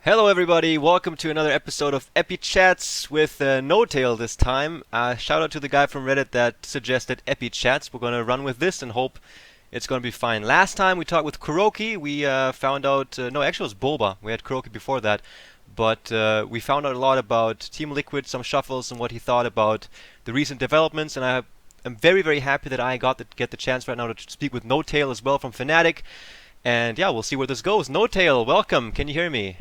Hello, everybody. Welcome to another episode of Epi Chats with No-Tail this time. Shout out to the guy from Reddit that suggested Epi Chats. We're going to run with this and hope it's going to be fine. Last time we talked with Kuroki, we found out. No, actually, it was Boba. We had Kuroki before that. But we found out a lot about Team Liquid, some shuffles, and what he thought about the recent developments. And I'm very, very happy that I get the chance right now to speak with No-Tail as well from Fnatic. And yeah, we'll see where this goes. No-Tail, welcome. Can you hear me?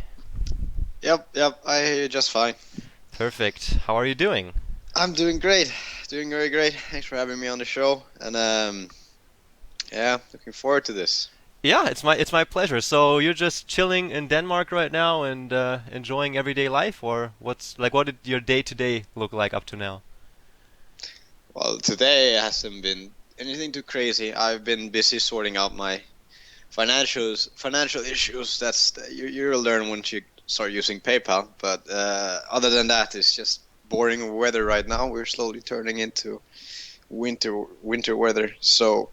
Yep, I hear you just fine. Perfect. How are you doing? I'm doing great, doing very great. Thanks for having me on the show, and yeah, looking forward to this. Yeah, it's my pleasure. So you're just chilling in Denmark right now and enjoying everyday life, or what did your day to day look like up to now? Well, today hasn't been anything too crazy. I've been busy sorting out my financial issues. You'll learn once you start using PayPal. But other than that, it's just boring weather right now. We're slowly turning into winter weather, so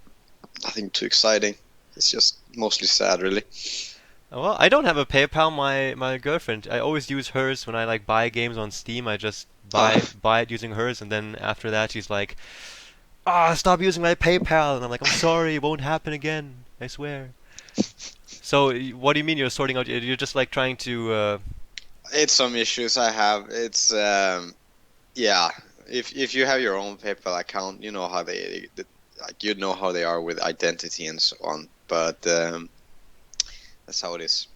nothing too exciting. It's just mostly sad, really. Well, I don't have a PayPal. My girlfriend, I always use hers when I like buy games on Steam. I just buy Uh, buy it using hers, and then after that she's like, "Ah, stop using my PayPal." And I'm like, "I'm sorry, it won't happen again. I swear." So, what do you mean you're sorting out? You're just like trying to it's some issues I have. It's yeah. If you have your own PayPal account, you know how like you know how they are with identity and so on. But that's how it is.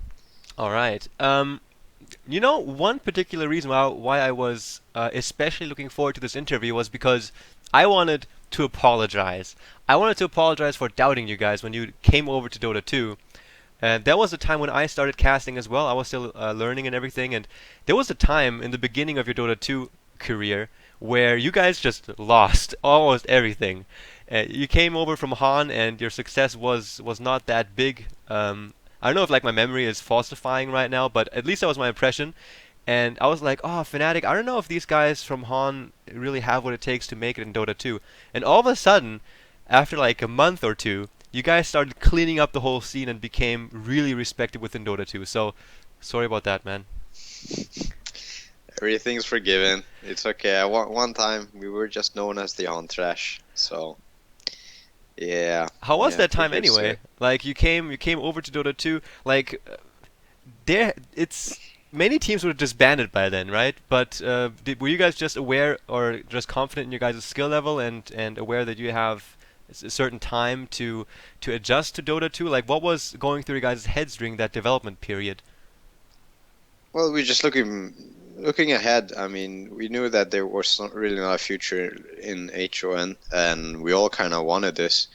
All right. One particular reason why I was especially looking forward to this interview was because I wanted to apologize. I wanted to apologize for doubting you guys when you came over to Dota 2. And that was the time when I started casting as well. I was still learning and everything. And there was a time in the beginning of your Dota 2 career where you guys just lost almost everything. You came over from Han, and your success was not that big. I don't know if like my memory is falsifying right now, but at least that was my impression. And I was like, oh, Fnatic, I don't know if these guys from Han really have what it takes to make it in Dota 2. And all of a sudden, after like a month or two, you guys started cleaning up the whole scene and became really respected within Dota 2. So, sorry about that, man. Everything's forgiven. It's okay. One time we were just known as the on trash. So yeah, How was yeah, that time forgive sir. anyway? Like you came over to Dota 2, like there it's many teams would have disbanded by then, right? But were you guys just aware or just confident in your guys' skill level and aware that you have a certain time to adjust to Dota 2? Like what was going through your guys' heads during that development period? Well, we're just looking ahead. I mean, we knew that there was really not a future in HON, and we all kind of wanted this.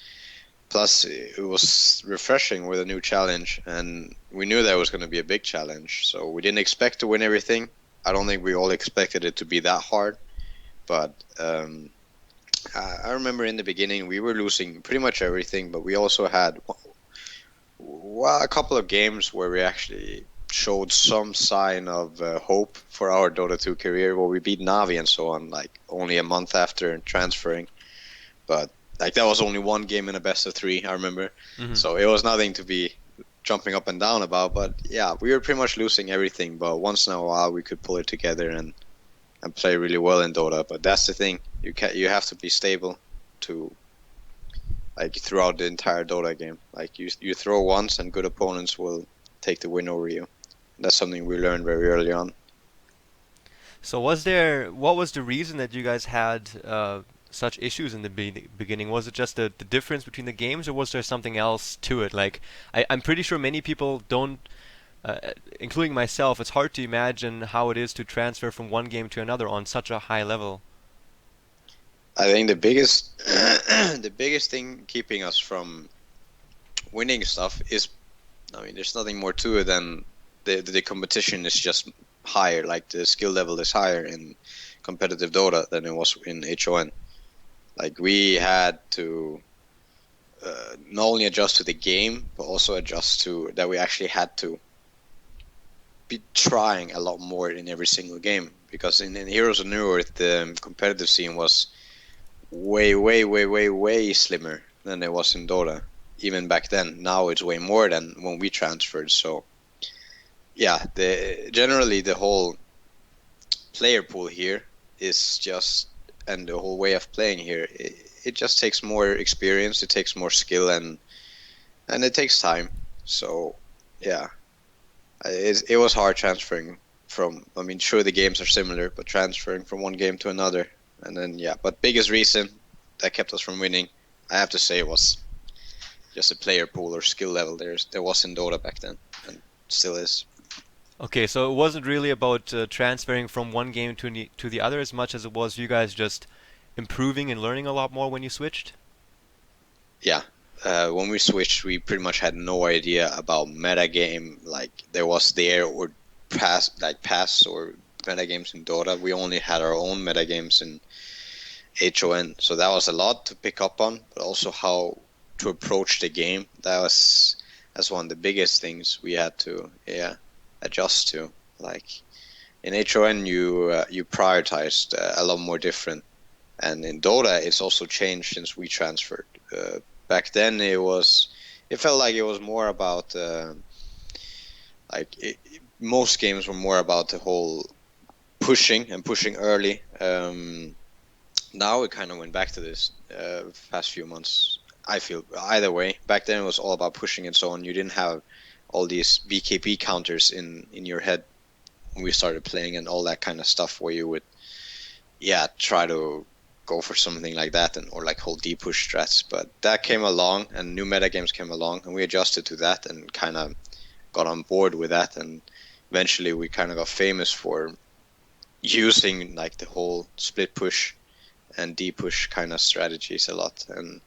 Plus, it was refreshing with a new challenge, and we knew that was going to be a big challenge. So we didn't expect to win everything. I don't think we all expected it to be that hard. But I remember in the beginning we were losing pretty much everything, but we also had a couple of games where we actually showed some sign of hope for our Dota 2 career, where we beat Navi and so on, like only a month after transferring. But like that was only one game in a best of three, I remember. Hmm. So it was nothing to be jumping up and down about. But yeah, we were pretty much losing everything. But once in a while, we could pull it together and play really well in Dota. But that's the thing, you have to be stable to like throughout the entire Dota game. Like you throw once, and good opponents will take the win over you. That's something we learned very early on. So what was the reason that you guys had such issues in the beginning? Was it just the difference between the games, or was there something else to it? Like I'm pretty sure many people don't, including myself, it's hard to imagine how it is to transfer from one game to another on such a high level. I think the biggest the biggest thing keeping us from winning stuff is, I mean, there's nothing more to it than the competition is just higher. Like the skill level is higher in competitive Dota than it was in HON. Like we had to not only adjust to the game, but also adjust to that we actually had to be trying a lot more in every single game. Because in Heroes of New Earth, the competitive scene was way slimmer than it was in Dota. Even back then, now it's way more than when we transferred. So yeah, the generally the whole player pool here is just, and the whole way of playing here, it just takes more experience, it takes more skill, and it takes time. So yeah, it was hard transferring from. I mean, sure the games are similar, but transferring from one game to another, and then yeah. But biggest reason that kept us from winning, I have to say, was just a player pool or skill level. There was in Dota back then, and still is. Okay, so it wasn't really about transferring from one game to the other as much as it was you guys just improving and learning a lot more when you switched? Yeah. When we switched, we pretty much had no idea about metagame, like there was there or pass or metagames in Dota. We only had our own metagames in HON, so that was a lot to pick up on, but also how to approach the game. That's one of the biggest things we had to adjust to. Like in HON, you prioritized a lot more different, and in Dota, it's also changed since we transferred. Back then, it felt like it was more about like it, most games were more about the whole pushing and pushing early. Now it kind of went back to this past few months. I feel either way. Back then it was all about pushing and so on. You didn't have all these BKB counters in your head when we started playing and all that kind of stuff where you would try to go for something like that and or like whole deep push strats. But that came along and new meta games came along and we adjusted to that and kind of got on board with that, and eventually we kind of got famous for using like the whole split push and deep push kind of strategies a lot. And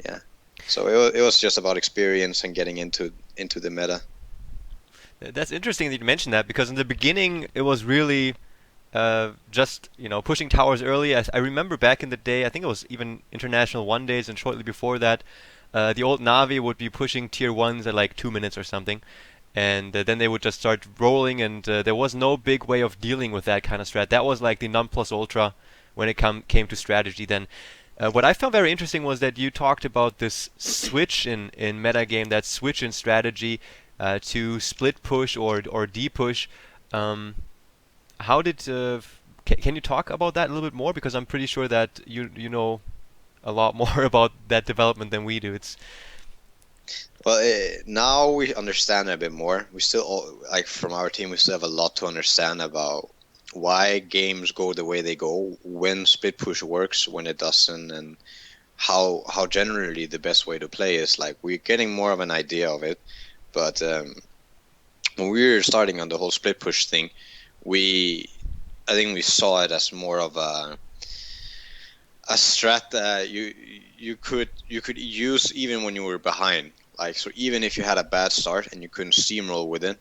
yeah, so it was just about experience and getting into the meta. That's interesting that you mentioned that because in the beginning it was really just pushing towers early. I remember back in the day, I think it was even International One Days, and shortly before that, the old Navi would be pushing tier ones at like 2 minutes or something, and then they would just start rolling, and there was no big way of dealing with that kind of strat. That was like the non plus ultra when it came to strategy. Then, what I found very interesting was that you talked about this switch in metagame, that switch in strategy to split push or D push. Um, how did can you talk about that a little bit more? Because I'm pretty sure that you know a lot more about that development than we do. It's Well, now we understand a bit more. We still, like from our team, we still have a lot to understand about why games go the way they go, when split push works, when it doesn't, and how generally the best way to play is. Like we're getting more of an idea of it, but when we were starting on the whole split push thing, we I think we saw it as more of a strat that you could use even when you were behind. Like so, even if you had a bad start and you couldn't steamroll with it,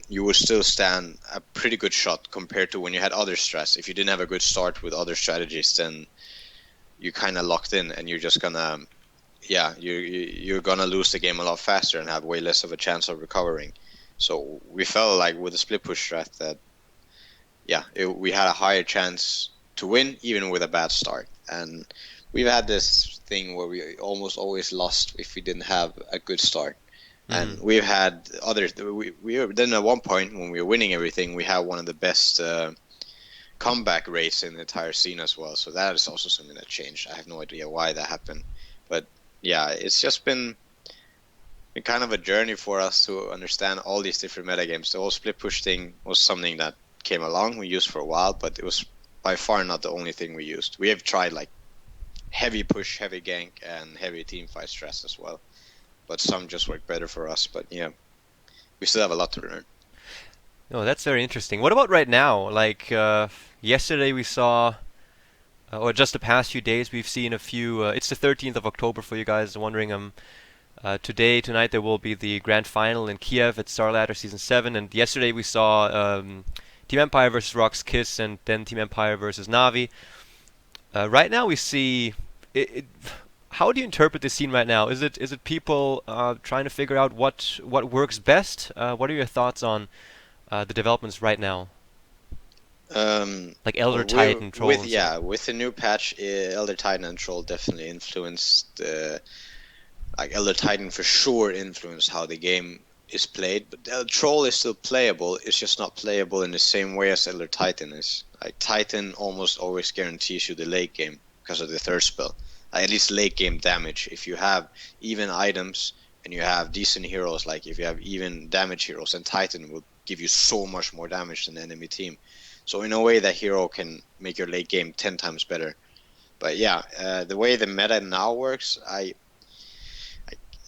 you would still stand a pretty good shot compared to when you had other strats. If you didn't have a good start with other strategies, then you kind of locked in, and you're just gonna you're gonna lose the game a lot faster and have way less of a chance of recovering. So we felt like with the split push strat that we had a higher chance to win even with a bad start. And we've had this thing where we almost always lost if we didn't have a good start. mm-hmm. And we've had others. Then at one point when we were winning everything, we had one of the best comeback rates in the entire scene as well. So that is also something that changed. I have no idea why that happened, but yeah, it's just been kind of a journey for us to understand all these different metagames. The whole split push thing was something that came along, we used for a while, but it was by far not the only thing we used. We have tried like heavy push, heavy gank, and heavy team fight stress as well. But some just work better for us. But yeah, we still have a lot to learn. No, that's very interesting. What about right now? Like yesterday we saw, or just the past few days, we've seen a few. It's the 13th of October for you guys wondering. Tonight there will be the grand final in Kiev at Starladder Season 7, and yesterday we saw Team Empire versus Rock's Kiss, and then Team Empire versus Navi. Right now we see. How do you interpret this scene right now? Is it people trying to figure out what works best? What are your thoughts on the developments right now? Like Elder Well, we Titan, Troll, and so on. with the new patch, Elder Titan and Troll definitely influenced. Like Elder Titan for sure influenced how the game is played, but Troll is still playable. It's just not playable in the same way as Elder Titan is. Like Titan almost always guarantees you the late game because of the third spell. Like, at least late game damage. If you have even items and you have decent heroes, like if you have even damage heroes, then Titan will give you so much more damage than the enemy team. So in a way, that hero can make your late game 10 times better. But yeah, the way the meta now works,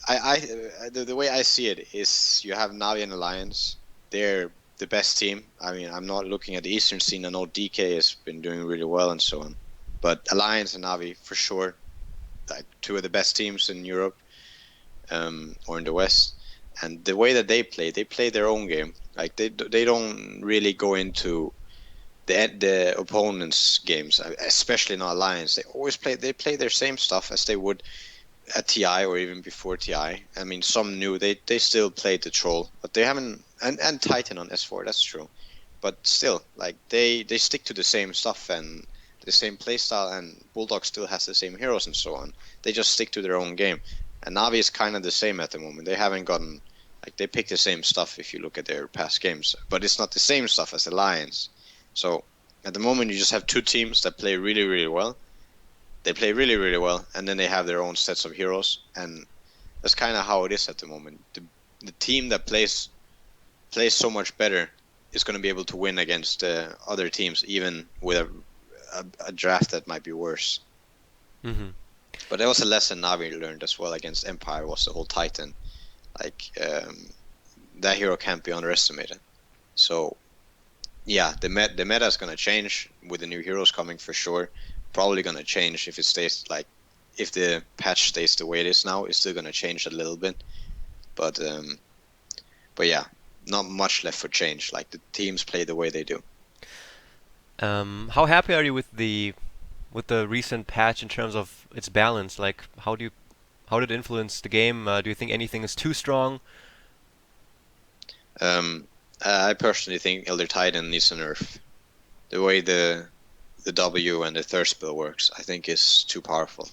the way I see it is you have Navi and Alliance. They're the best team. I mean, I'm not looking at the Eastern scene. I know DK has been doing really well and so on, but Alliance and Navi for sure, like two of the best teams in Europe, or in the West. And the way that they play their own game. Like they don't really go into the opponent's games, especially in Alliance. They play their same stuff as they would at TI or even before TI. I mean, some new they still played the troll, but they haven't, and Titan on S4. That's true, but still, like they stick to the same stuff and the same playstyle, and Bulldog still has the same heroes and so on. They just stick to their own game, and Navi is kind of the same at the moment. They haven't gotten like they pick the same stuff if you look at their past games, but it's not the same stuff as Alliance. So at the moment, you just have two teams that play really really well. They play really, really well, and then they have their own sets of heroes, and that's kind of how it is at the moment. The team that plays so much better is going to be able to win against other teams, even with a draft that might be worse. Hmm. But there was a lesson Navi learned as well against Empire, was the whole Titan. Like that hero can't be underestimated. So yeah, the meta is going to change with the new heroes coming for sure. Probably going to change if it stays like if the patch stays the way it is now. It's still going to change a little bit, but yeah, not much left for change. Like the teams play the way they do. How happy are you with the recent patch in terms of its balance? Like, how did it influence the game? Do you think anything is too strong? Um, I personally think Elder Titan needs a nerf. The way the W and the third spell works, I think is too powerful.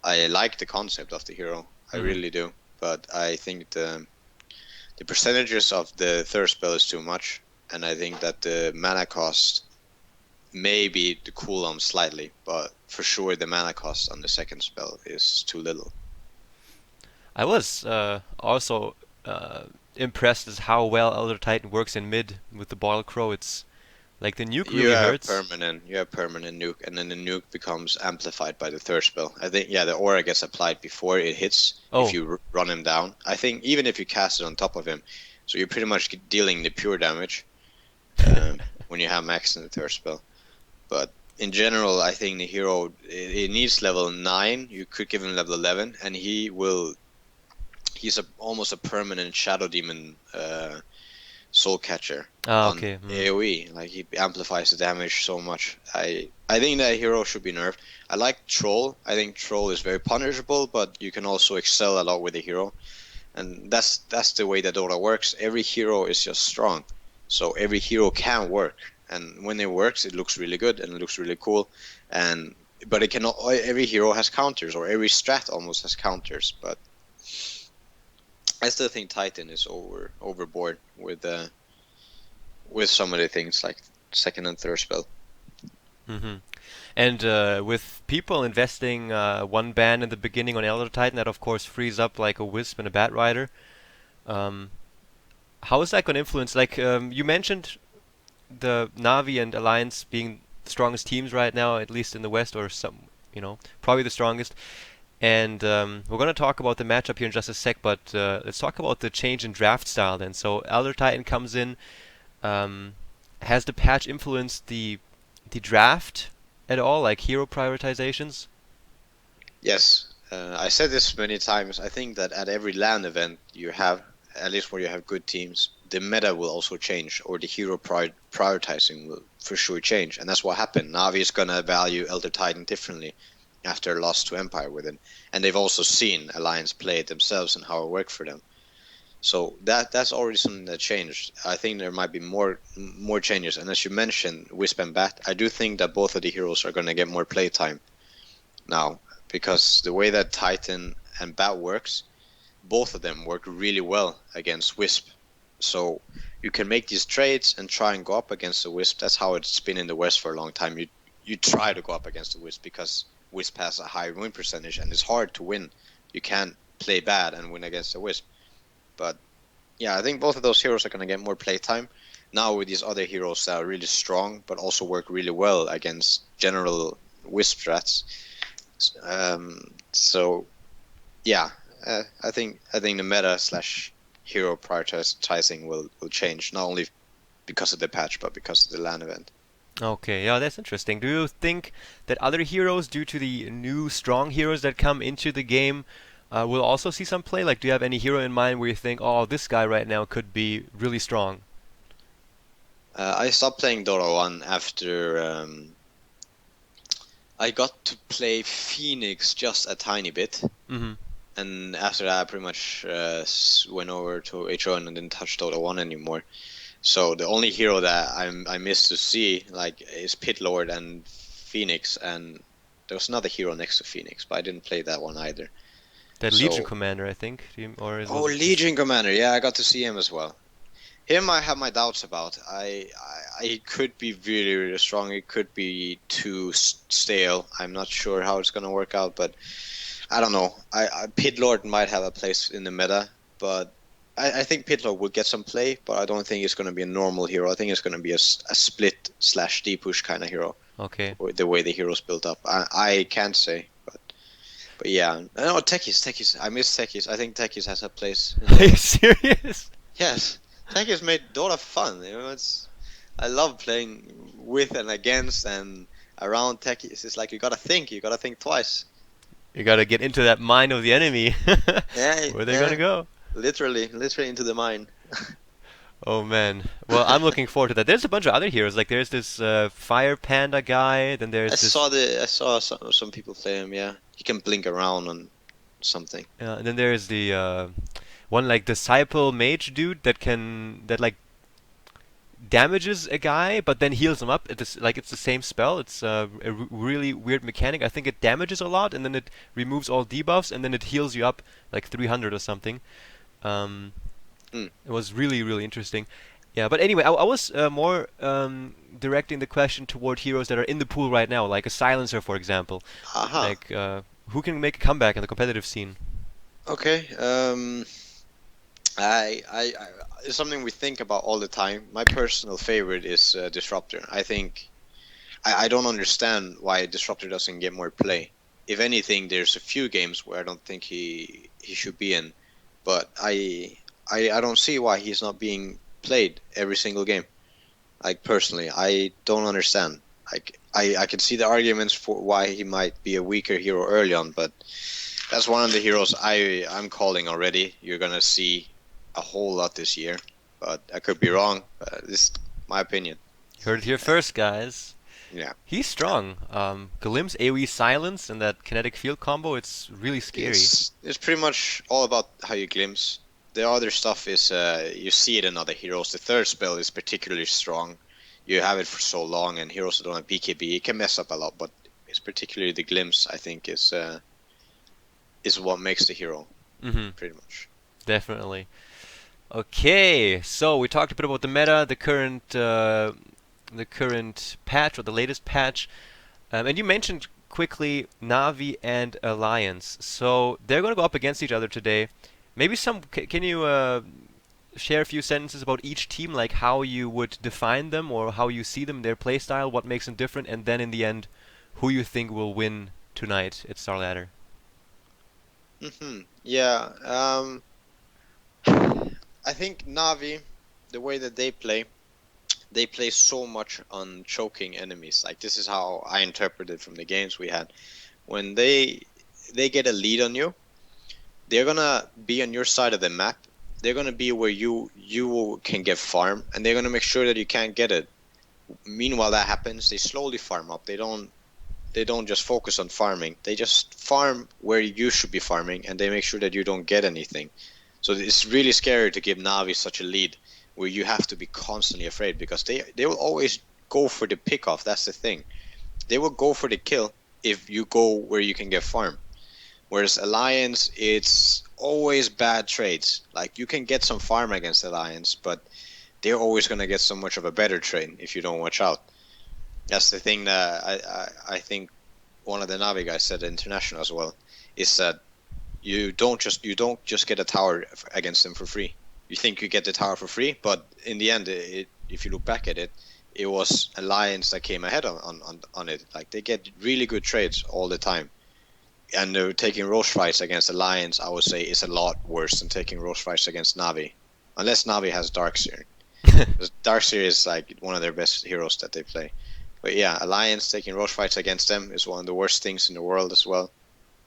I like the concept of the hero, I Hmm. really do, but I think the percentages of the third spell is too much, and I think that the mana cost maybe the cooldown slightly, but for sure the mana cost on the second spell is too little. I was also impressed as how well Elder Titan works in mid with the Bottle Crow. It's like the nuke really hurts. You have permanent nuke, and then the nuke becomes amplified by the third spell. I think yeah, the aura gets applied before it hits if Oh, you run him down. I think even if you cast it on top of him, so you're pretty much dealing the pure damage when you have max in the third spell. But in general, I think the hero it needs level 9. You could give him level 11, and he will. He's almost a permanent shadow demon soul catcher ah, on okay. AoE. Like he amplifies the damage so much. I think that hero should be nerfed. I like Troll. I think Troll is very punishable, but you can also excel a lot with the hero, and that's the way that Dota works. Every hero is just strong, so every hero can work, and when it works, it looks really good and it looks really cool. And but it cannot. Every hero has counters, or every strat almost has counters. But I still think Titan is overboard with some of the things like second and third spell. Hmm. And with people investing one ban in the beginning on Elder Titan, that of course frees up like a Wisp and a Bat Rider. Um, how is that going to influence? Like you mentioned, the Navi and Alliance being the strongest teams right now, at least in the West, or probably the strongest. And we're going to talk about the matchup here in just a sec, but let's talk about the change in draft style then. So Elder Titan comes in. Um, has the patch influenced the draft at all, like hero prioritizations? Yes, I said this many times. I think that at every LAN event you have, at least where you have good teams, the meta will also change, or the hero prioritizing will for sure change, and that's what happened. Navi is gonna value Elder Titan differently after a loss to Empire with it, and they've also seen Alliance play it themselves and how it worked for them. So that's already something that changed. I think there might be more changes, and as you mentioned, Wisp and Bat, I do think that both of the heroes are gonna get more playtime now, because the way that Titan and Bat works, both of them work really well against Wisp. So you can make these trades and try and go up against the Wisp. That's how it's been in the West for a long time. You try to go up against the Wisp because Wisp has a high win percentage and it's hard to win. You can't play bad and win against the Wisp. But yeah, I think both of those heroes are going to get more playtime. Now with these other heroes that are really strong but also work really well against general Wisp strats. So yeah, I think the meta slash hero prioritizing will change not only because of the patch but because of the LAN event. Okay, yeah, that's interesting. Do you think that other heroes, due to the new strong heroes that come into the game, will also see some play? Like, do you have any hero in mind where you think, oh, this guy right now could be really strong? I stopped playing Dota 1 after I got to play Phoenix just a tiny bit. Mm-hmm. And after that, I pretty much went over to HO and didn't touch Dota 1 anymore. So the only hero that I miss to see like is Pit Lord and Phoenix, and there was another hero next to Phoenix, but I didn't play that one either. That Legion So, Commander, I think, or oh, was it just? Legion Commander, yeah, I got to see him as well. Him, I have my doubts about. I could be really, really strong. It could be too stale. I'm not sure how it's gonna work out, but I don't know. Pit Lord might have a place in the meta, but I think Pit Lord will get some play, but I don't think it's going to be a normal hero. I think it's going to be a split slash D push kind of hero. Okay. The way the hero's built up, I can't say, but yeah. No, Techies. I miss Techies. I think Techies has a place in Are you Dota. serious? Yes, Techies made Dota fun. I love playing with and against and around Techies. It's like you gotta think. You gotta think twice. You gotta get into that mind of the enemy. Yeah, Where they're gonna yeah. go. Literally into the mine. Oh man. Well, I'm looking forward to that. There's a bunch of other heroes. Like there's this Fire Panda guy. Then there's this. I saw some people play him. Yeah, he can blink around on something. And then there's the one like Disciple Mage dude that like damages a guy, but then heals him up. Like it's the same spell. It's a really weird mechanic. I think it damages a lot, and then it removes all debuffs, and then it heals you up like 300 or something. Um, Hmm. it was really really interesting. Yeah, but anyway, I was more directing the question toward heroes that are in the pool right now, like a Silencer, for example. Aha. Like who can make a comeback in the competitive scene? Okay. I it's something we think about all the time. My personal favorite is Disruptor. I think I don't understand why Disruptor doesn't get more play. If anything, there's a few games where I don't think he should be in, but I don't see why he's not being played every single game. Like personally, I don't understand. Like I can see the arguments for why he might be a weaker hero early on, but that's one of the heroes I'm calling already. You're gonna see a whole lot this year, but I could be wrong. But this is my opinion. Heard it here first, guys. Yeah, He's strong. Glim's AoE silence and that kinetic field combo, it's really scary. it's pretty much all about how you glimpse. The other stuff is you see it in other heroes. The third spell is particularly strong. You have it for so long, and heroes that don't have BKB, it can mess up a lot. But it's particularly the glimpse I think is what makes the hero Mm-hmm. pretty much. Definitely. Okay, so we talked a bit about the meta, the current patch or the latest patch, and you mentioned quickly Navi and Alliance. So they're going to go up against each other today. Maybe can you share a few sentences about each team, like how you would define them or how you see them, their playstyle, what makes them different, and then in the end, who you think will win tonight at Starladder? Yeah. I think Navi, the way that they play so much on choking enemies. Like this is how I interpreted from the games we had. When they get a lead on you, they're gonna be on your side of the map. They're gonna be where you can get farm, and they're gonna make sure that you can't get it. Meanwhile, that happens. They slowly farm up. They don't just focus on farming. They just farm where you should be farming, and they make sure that you don't get anything. So it's really scary to give Navi such a lead where you have to be constantly afraid because they will always go for the pick off. That's the thing. They will go for the kill if you go where you can get farm. Whereas Alliance, it's always bad trades. Like you can get some farm against Alliance, but they're always gonna get so much of a better trade if you don't watch out. That's the thing that I think one of the Navi guys said international as well, is that you don't just get a tower against them for free. You think you get the tower for free, but in the end, if you look back at it, it was Alliance that came ahead on it. Like they get really good trades all the time, and taking Roche fights against Alliance, I would say, is a lot worse than taking Roche fights against Navi, unless Navi has Darkseer. Because Darkseer is like one of their best heroes that they play. But yeah, Alliance taking Roche fights against them is one of the worst things in the world as well.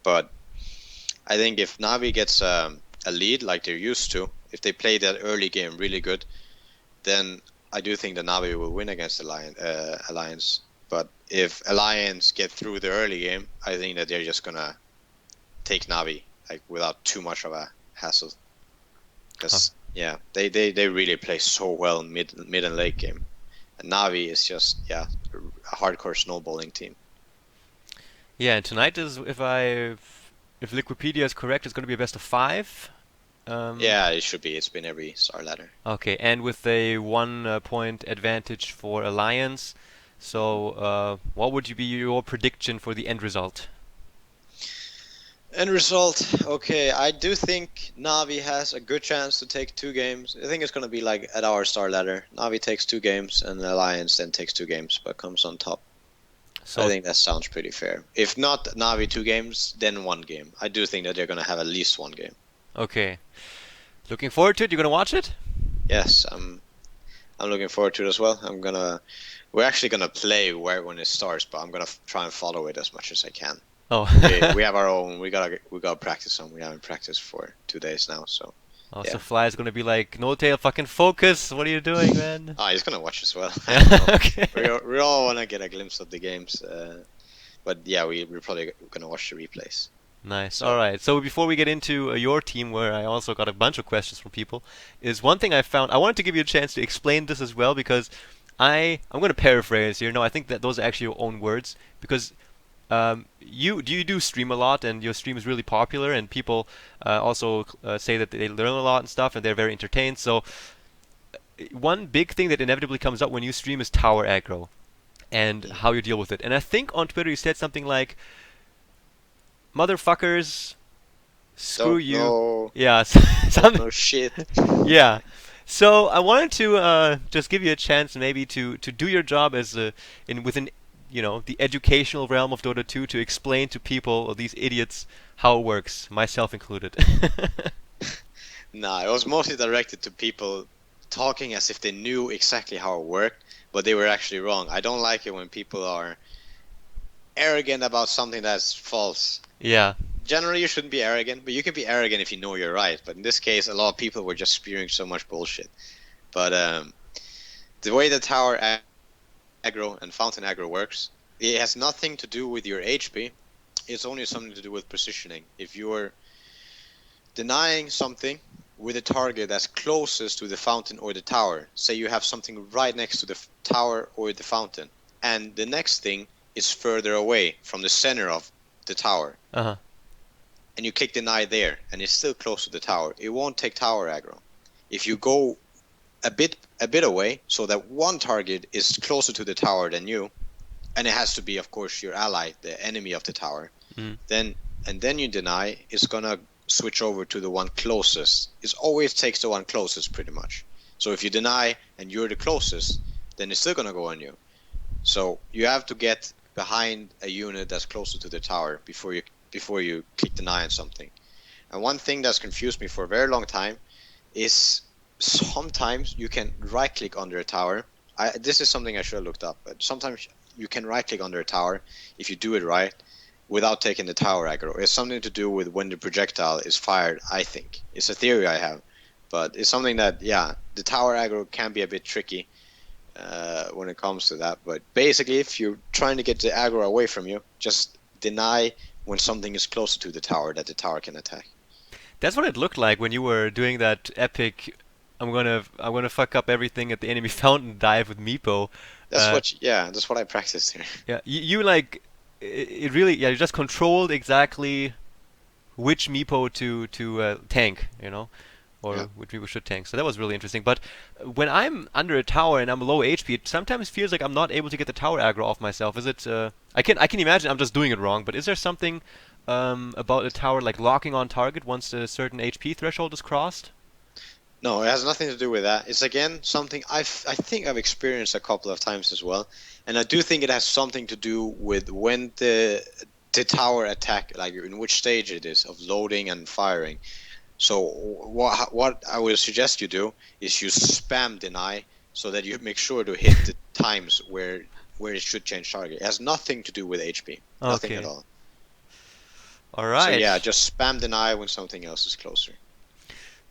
But I think if Navi gets a lead like they're used to, if they play that early game really good, then I do think the Navi will win against Alliance. But if Alliance get through the early game, I think that they're just gonna take Navi like without too much of a hassle. Huh. Because yeah, they really play so well mid and late game. And Navi is just a hardcore snowballing team. Yeah, and tonight is if Liquipedia is correct, it's going to be a best of five. Um, Yeah, it should be. It's been every Starladder. okay, and with a 1 point advantage for Alliance. So, what would you be your prediction for the end result? End result, okay, I do think Navi has a good chance to take 2 games. I think it's going to be like at our star ladder. Navi takes 2 games and Alliance then takes 2 games but comes on top. I So, think that sounds pretty fair. If not Navi 2 games, then 1 game. I do think that they're going to have at least 1 game. okay, looking forward to it. You're going to watch it? Yes, I'm looking forward to it as well. We're actually gonna play where when it starts, but I'm gonna try and follow it as much as I can. Oh, We have our own. We gotta practice on. We haven't practiced for 2 days now, so oh, so yeah. Fly is going to be like, no tail, fucking focus. What are you doing, man? Ah, he's gonna watch as well. I Yeah, don't know. okay. We all wanna get a glimpse of the games, but yeah, we're probably gonna watch the replays. Nice. All So right. So before we get into your team, where I also got a bunch of questions from people, is one thing I found. I wanted to give you a chance to explain this as well because I'm going to paraphrase here. No, I think that those are actually your own words because you do stream a lot and your stream is really popular and people also say that they learn a lot and stuff and they're very entertained. So one big thing that inevitably comes up when you stream is tower aggro and mm, how you deal with it. And I think on Twitter you said something like, "Motherfuckers, screw don't you." know, Yeah, don't something. know shit. Yeah. So I wanted to just give you a chance maybe to do your job as in within the educational realm of Dota 2 to explain to people or these idiots how it works, myself included. Nah, it was mostly directed to people talking as if they knew exactly how it worked, but they were actually wrong. I don't like it when people are arrogant about something that's false. Yeah. Generally, you shouldn't be arrogant, but you can be arrogant if you know you're right. But in this case, a lot of people were just spewing so much bullshit. But the way the tower aggro and fountain aggro works, it has nothing to do with your HP. It's only something to do with positioning. If you're denying something with a target that's closest to the fountain or the tower, say you have something right next to the tower or the fountain, and the next thing is further away from the center of the tower, Uh-huh. and you click deny there, and it's still close to the tower, it won't take tower aggro. If you go a bit away, so that one target is closer to the tower than you, and it has to be, of course, your ally, the enemy of the tower, Mm. then and then you deny, it's gonna switch over to the one closest. It always takes the one closest, pretty much. So if you deny and you're the closest, then it's still gonna go on you. So you have to get behind a unit that's closer to the tower before you click deny on something. And one thing that's confused me for a very long time is sometimes you can right click under a tower. This is something I should have looked up, but sometimes you can right click under a tower if you do it right without taking the tower aggro. It's something to do with when the projectile is fired, I think. It's a theory I have. But it's something that, yeah, the tower aggro can be a bit tricky when it comes to that. But basically, if you're trying to get the aggro away from you, just deny when something is closer to the tower that the tower can attack. That's what it looked like when you were doing that epic. I'm gonna fuck up everything at the enemy fountain dive with Meepo. Uh, That's what I practiced here. yeah, you like it really. Yeah, you just controlled exactly. which meepo to tank, Yeah. or which meepo should tank. So that was really interesting. But when I'm under a tower and I'm low HP, it sometimes feels like I'm not able to get the tower aggro off myself. Is it? I can imagine I'm just doing it wrong. But is there something about a tower like locking on target once a certain HP threshold is crossed? No, it has nothing to do with that. It's again something I think I've experienced a couple of times as well, and I do think it has something to do with when the tower attack, like in which stage it is of loading and firing. So what I will suggest you do is you spam deny so that you make sure to hit the times where it should change target. It has nothing to do with HP, nothing at Okay. all. All So right. yeah, just spam deny when something else is closer.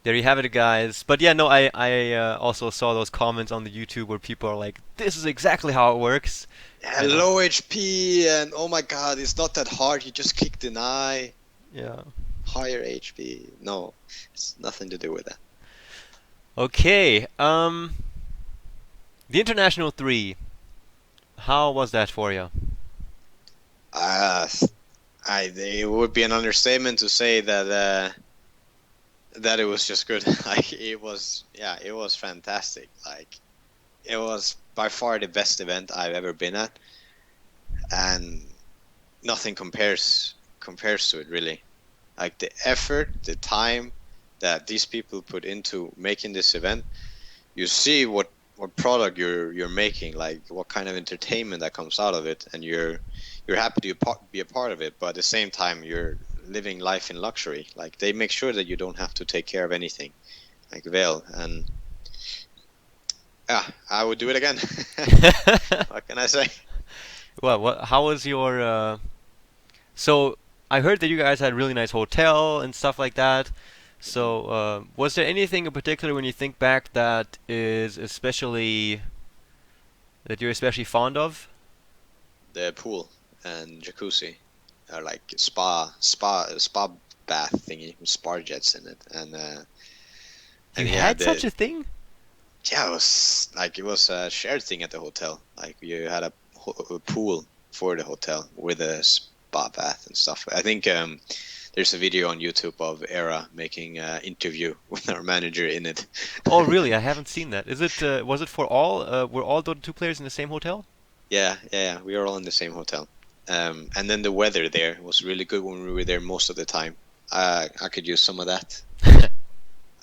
There you have it, guys. But yeah, no, I also saw those comments on the YouTube where people are like, "This is exactly how it works," Yeah, and low HP and oh my god, it's not that hard. You just click deny. yeah. Higher HP. No, it's nothing to do with that. Okay. The International 3. How was that for you? Uh, it would be an understatement to say that it was just good. Like it was, yeah, it was fantastic. Like it was by far the best event I've ever been at, and nothing compares to it really. Like the effort, the time that these people put into making this event, you see what product you're making, like what kind of entertainment that comes out of it, and you're happy to be a part of it, but at the same time you're living life in luxury. Like they make sure that you don't have to take care of anything, like Veil, and yeah, I would do it again. What can I say? Well, how was your? So I heard that you guys had a really nice hotel and stuff like that. So was there anything in particular when you think back that you're especially fond of? The pool and jacuzzi are like spa bath thingy with spa jets in it, You and yeah, had such the a thing? yeah, it was a shared thing at the hotel. Like you had a pool for the hotel with a spa bath and stuff. I think there's a video on YouTube of Era making an interview with our manager in it. Oh, really? I haven't seen that. Is it? Was it for all? Were all Dota 2 players in the same hotel? Yeah. We were all in the same hotel. And then the weather there was really good when we were there most of the time. I could use some of that.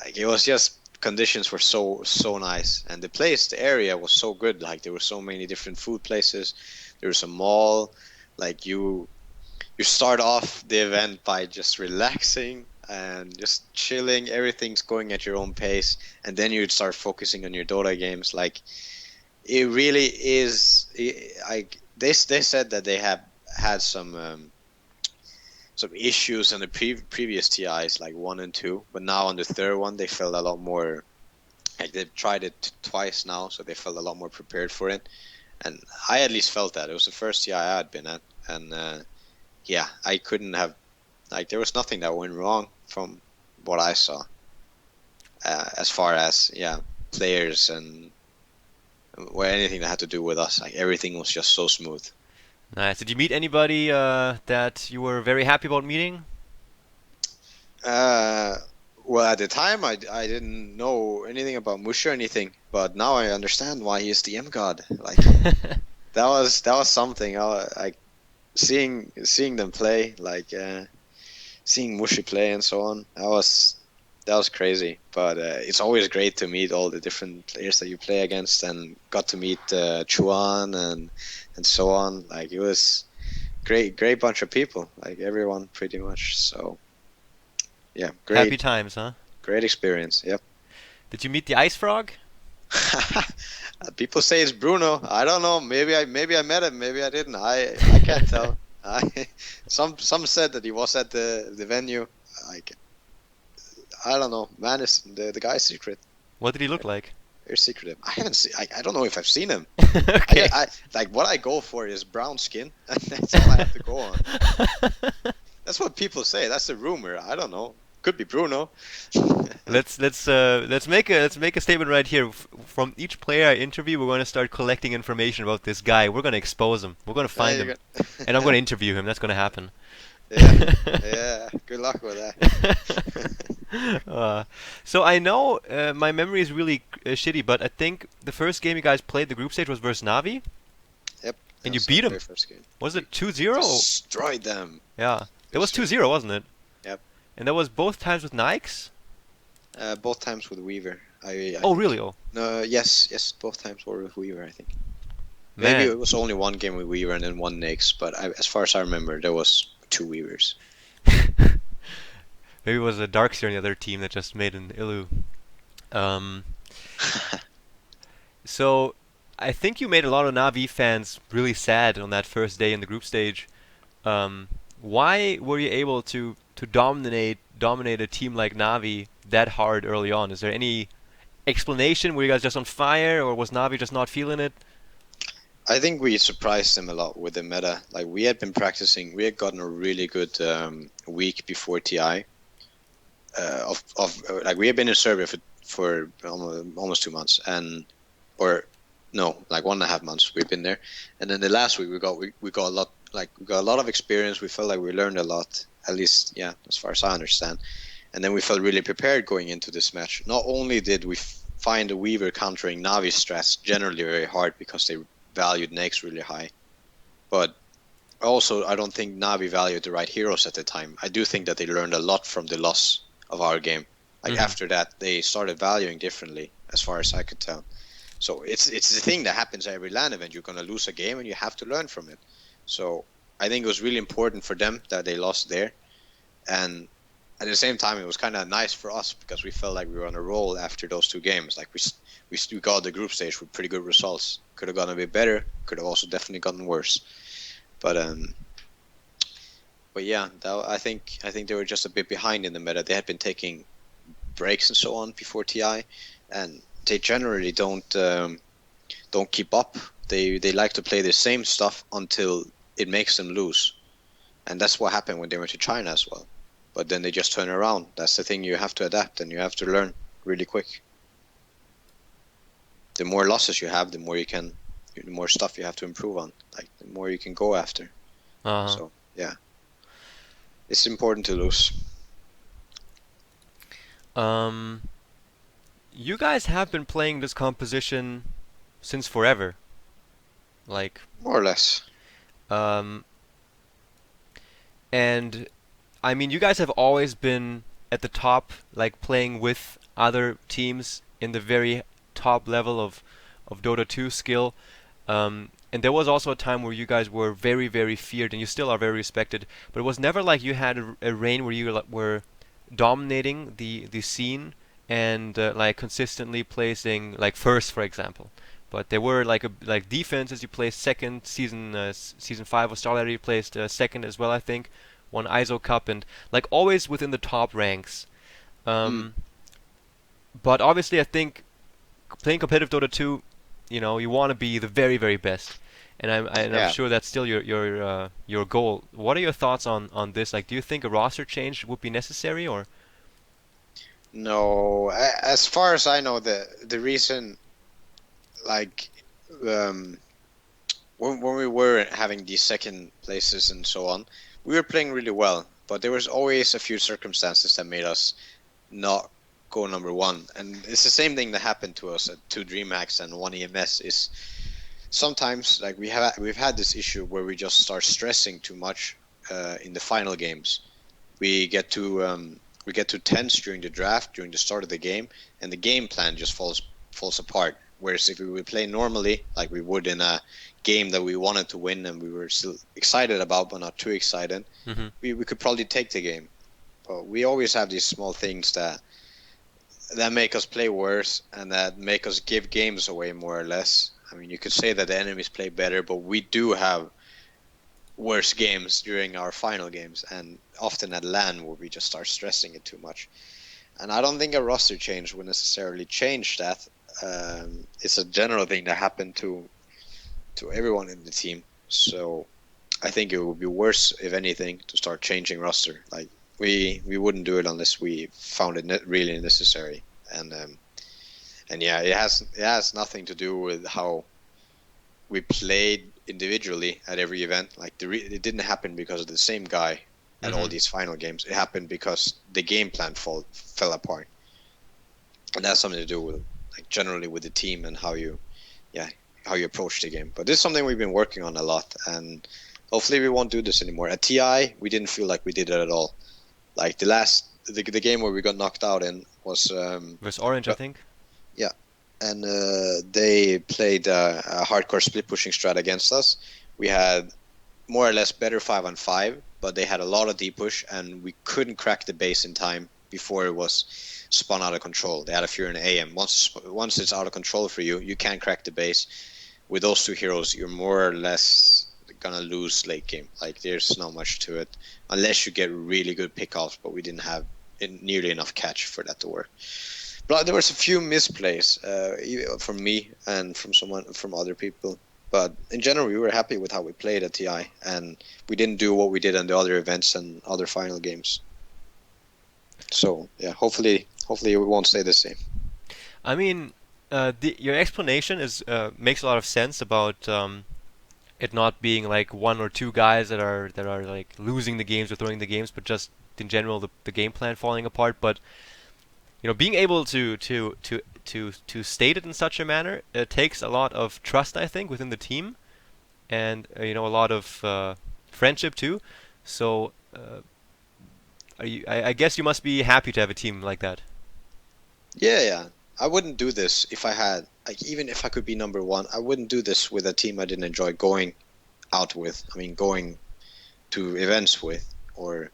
Like it was just conditions were so nice, and the area was so good. Like there were so many different food places. There was a mall. Like you start off the event by just relaxing and just chilling. Everything's going at your own pace, and then you start focusing on your Dota games. Like it really is. They said that they have had some issues on the previous TIs, like 1 and 2, but now on the third one they felt a lot more. Like they've tried it twice now, so they felt a lot more prepared for it. And I at least felt that it was the first TI I had been at, and yeah, I couldn't have, like there was nothing that went wrong from what I saw, as far as yeah players and or anything that had to do with us. Like everything was just so smooth. Nice. Did you meet anybody that you were very happy about meeting? Uh, well, at the time, I didn't know anything about Mush or anything, but now I understand why he is the M God. Like that was something. Like seeing them play, like seeing Mushi play and so on. That was crazy. But it's always great to meet all the different players that you play against, and got to meet Chuan and so on. Like it was great bunch of people. Like everyone pretty much. So. Yeah, Happy great, times, huh? great experience. Yep. Did you meet the Ice Frog? People say it's Bruno. I don't know. Maybe I met him. Maybe I didn't. I can't tell. I, some said that he was at the venue. Like I don't know. Man, is the guy's secret. What did he look like? Very secretive. I haven't seen. I don't know if I've seen him. Okay. I like what I go for is brown skin, and that's all I have to go on. That's what people say. That's a rumor. I don't know. Could be Bruno. Let's make a statement right here. From each player I interview, we're going to start collecting information about this guy. We're going to expose him. We're going to find him, Yeah, and I'm going to interview him. That's going to happen. Yeah, yeah. Good luck with that. uh, so I know my memory is really shitty, but I think the first game you guys played the group stage was versus Navi, Yep, that and you was our beat very them. first game. Was We it 2-0? destroyed them. Yeah, that was 2-0. 2-0, wasn't it? Yep. And that was both times with Nikes? Both times with Weaver. I Oh, think. really? Oh, No, yes. Both times were with Weaver. I think. Maybe man. it was only one game with Weaver and then one Nyx, but as far as I remember, there was two Weavers. Maybe it was a Darkseer on the other team that just made an Illu. Um, so I think you made a lot of Navi fans really sad on that first day in the group stage. Um, why were you able to dominate a team like Navi that hard early on? Is there any explanation? Were you guys just on fire, or was Navi just not feeling it? I think we surprised them a lot with the meta. Like we had been practicing, we had gotten a really good week before TI. Like we had been in Serbia for almost 2 months, and or no, like 1.5 months we've been there, and then the last week we got a lot, like we got a lot of experience. We felt like we learned a lot, at least yeah, as far as I understand. And then we felt really prepared going into this match. Not only did we find the Weaver countering Navi strats generally very hard because they valued Nex really high, but also I don't think Navi valued the right heroes at the time. I do think that they learned a lot from the loss of our game. Like Hmm. after that, they started valuing differently, as far as I could tell. So it's the thing that happens at every LAN event. You're gonna lose a game and you have to learn from it. So I think it was really important for them that they lost there, and at the same time, it was kind of nice for us because we felt like we were on a roll after those two games. Like we got the group stage with pretty good results. Could have gone a bit better. Could have also definitely gotten worse. But yeah, I think they were just a bit behind in the meta. They had been taking breaks and so on before TI, and they generally don't keep up. They like to play the same stuff until it makes them lose, and that's what happened when they went to China as well. But then they just turn around. That's the thing, you have to adapt and you have to learn really quick. The more losses you have, the more stuff you have to improve on. Like the more you can go after. Uh-huh. So yeah, it's important to lose, Um, you guys have been playing this composition since forever. Like, more or less. um, and I mean, you guys have always been at the top, like playing with other teams in the very top level of Dota 2 skill. And there was also a time where you guys were very, very feared, and you still are very respected. But it was never like you had a reign where you were dominating the scene and like consistently placing like first, for example. But there were like defenses. You placed second. Season 5 of Starladder, you placed second as well, I think. Won ISO Cup and like always within the top ranks. Mm, Um, but obviously, I think playing competitive Dota 2, you want to be the very, very best, and I'm yeah. sure that's still your goal. What are your thoughts on this? Like, do you think a roster change would be necessary, or? No, as far as I know, the reason, like, um, when we were having these second places and so on, we were playing really well, but there was always a few circumstances that made us not go number one. And it's the same thing that happened to us at two DreamHacks and one EMS. Is sometimes like we've had this issue where we just start stressing too much in the final games. We get to tense during the draft, during the start of the game, and the game plan just falls apart. Whereas if we would play normally, like we would in a game that we wanted to win and we were still excited about, but not too excited, Hmm. we could probably take the game. But we always have these small things that make us play worse and that make us give games away more or less. I mean, you could say that the enemies play better, but we do have worse games during our final games, and often at LAN where we just start stressing it too much. And I don't think a roster change would necessarily change that. It's a general thing that happened to everyone in the team. So I think it would be worse, if anything, to start changing roster. Like we wouldn't do it unless we found it really necessary. And yeah, it has nothing to do with how we played individually at every event. Like it didn't happen because of the same guy. at all Mm-hmm. these final games. It happened because the game plan fell apart, and that's something to do with like generally with the team and yeah, how you approach the game. But this is something we've been working on a lot, and hopefully we won't do this anymore. At TI, we didn't feel like we did it at all. Like the game where we got knocked out in was Versus Orange, I think. yeah, and they played a hardcore split pushing strat against us. We had more or less better 5-on-5, but they had a lot of deep push, and we couldn't crack the base in time before it was spun out of control. They had a Fury and AM. Once it's out of control for you, you can't crack the base. With those two heroes, you're more or less gonna lose late game. Like there's not much to it unless you get really good pickoffs, but we didn't have nearly enough catch for that to work. But there was a few misplays from me and from other people. But in general, we were happy with how we played at TI, and we didn't do what we did in the other events and other final games. So yeah, hopefully it won't stay the same. I mean, your explanation is makes a lot of sense about it not being like one or two guys that are like losing the games or throwing the games, but just in general the game plan falling apart. But being able to state it in such a manner, it takes a lot of trust, I think, within the team, and a lot of friendship too. So, I guess you must be happy to have a team like that. Yeah. I wouldn't do this if I had like even if I could be number one. I wouldn't do this with a team I didn't enjoy going out with. I mean, going to events with, or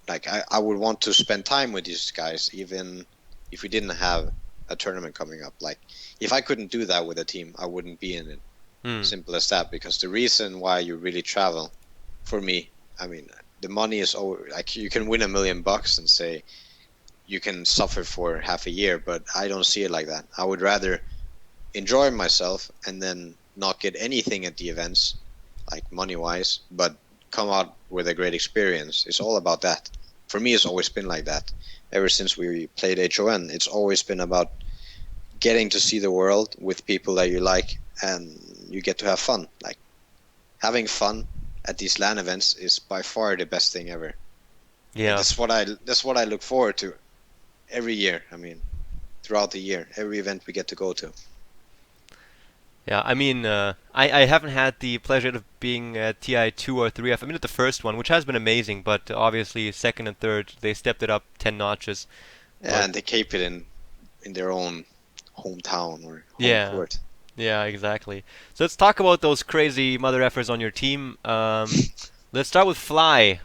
like I would want to spend time with these guys even if we didn't have a tournament coming up. Like if I couldn't do that with a team, I wouldn't be in it. Hmm. Simple as that. Because the reason why you really travel, for me, I mean, the money is over. Like you can win $1 million and say you can suffer for half a year, but I don't see it like that. I would rather enjoy myself and then not get anything at the events, like money wise, but come out with a great experience. It's all about that. For me, it's always been like that. Ever since we played HON, it's always been about getting to see the world with people that you like, and you get to have fun. Like having fun at these LAN events is by far the best thing ever. Like Yeah. that's what I look forward to every year. I mean, throughout the year, every event we get to go to. Yeah, I mean, I haven't had the pleasure of being at TI 2 or 3. I've been at the first one, which has been amazing, but obviously second and third, they stepped it up 10 notches. But And they keep it in their own hometown or home yeah, court. yeah, exactly. So let's talk about those crazy mother effers on your team. Let's start with Fly.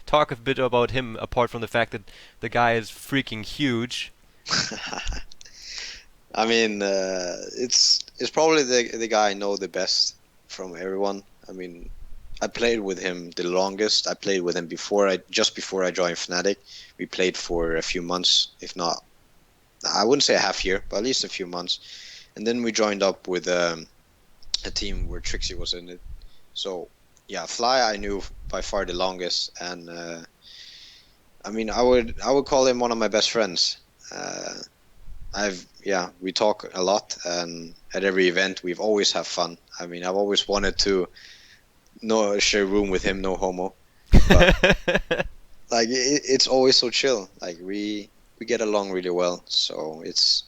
Talk a bit about him, apart from the fact that the guy is freaking huge. I mean, it's probably the guy I know the best from everyone. I mean, I played with him the longest. I played with him just before I joined Fnatic. We played for a few months, if not, I wouldn't say a half year, but at least a few months. And then we joined up with a team where Trixie was in it. So yeah, Fly I knew by far the longest, and I mean I would call him one of my best friends. We talk a lot, and at every event we've always have fun. I mean, I've always wanted to no share room with him, no homo, but like it's always so chill. Like we get along really well, so it's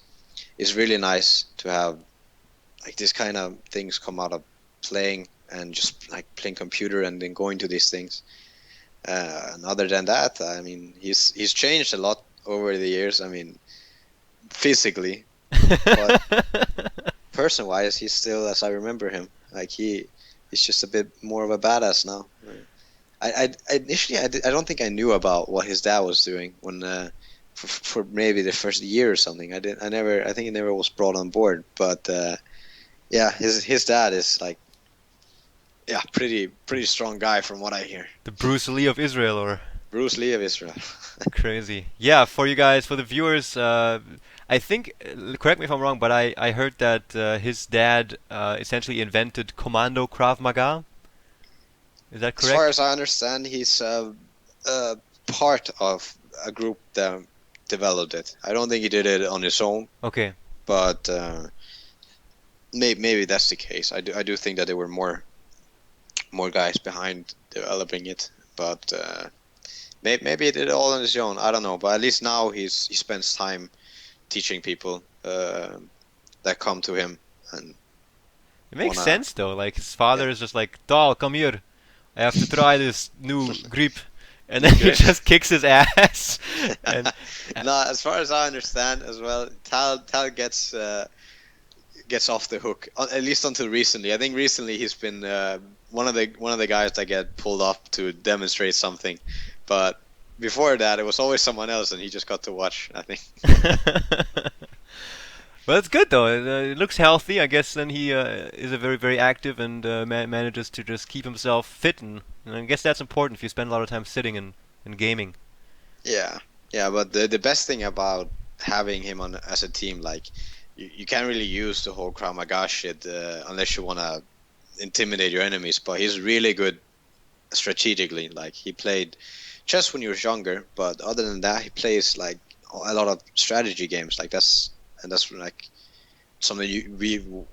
really nice to have like this kind of things come out of playing and just like playing computer and then going to these things. And other than that, I mean, he's changed a lot over the years. I mean, physically, but person-wise, he's still as I remember him. Like he's just a bit more of a badass now. Initially I don't think I knew about what his dad was doing when for maybe the first year or something. I think he never was brought on board. But yeah, his dad is like yeah, pretty strong guy from what I hear. The Bruce Lee of Israel, or Bruce Lee of Israel. crazy. Yeah, for you guys, for the viewers, I think, correct me if I'm wrong, but I heard that his dad essentially invented Commando Krav Maga. Is that As far correct? as I understand, he's part of a group that developed it. I don't think he did it on his own, Okay. but maybe that's the case. I do think that there were more guys behind developing it, but Maybe he did it all on his own. I don't know, but at least now he spends time teaching people that come to him and It makes wanna. sense though. Like his Yeah. father is just like, "Doll, come here. I have to try this new grip," and then New he grip. just kicks his ass. And No, as far as I understand as well, Tal gets off the hook. At least until recently. I think recently he's been one of the guys that get pulled up to demonstrate something, but before that it was always someone else, and he just got to watch. I think. well, it's good though. It looks healthy. I guess then he is a very active and manages to just keep himself fit, and I guess that's important if you spend a lot of time sitting and gaming. Yeah, yeah, but the best thing about having him on as a team, like you can't really use the whole Krav Maga shit unless you want to intimidate your enemies. But he's really good strategically. Like he played chess when he was younger, but other than that, he plays like a lot of strategy games. Like that's like something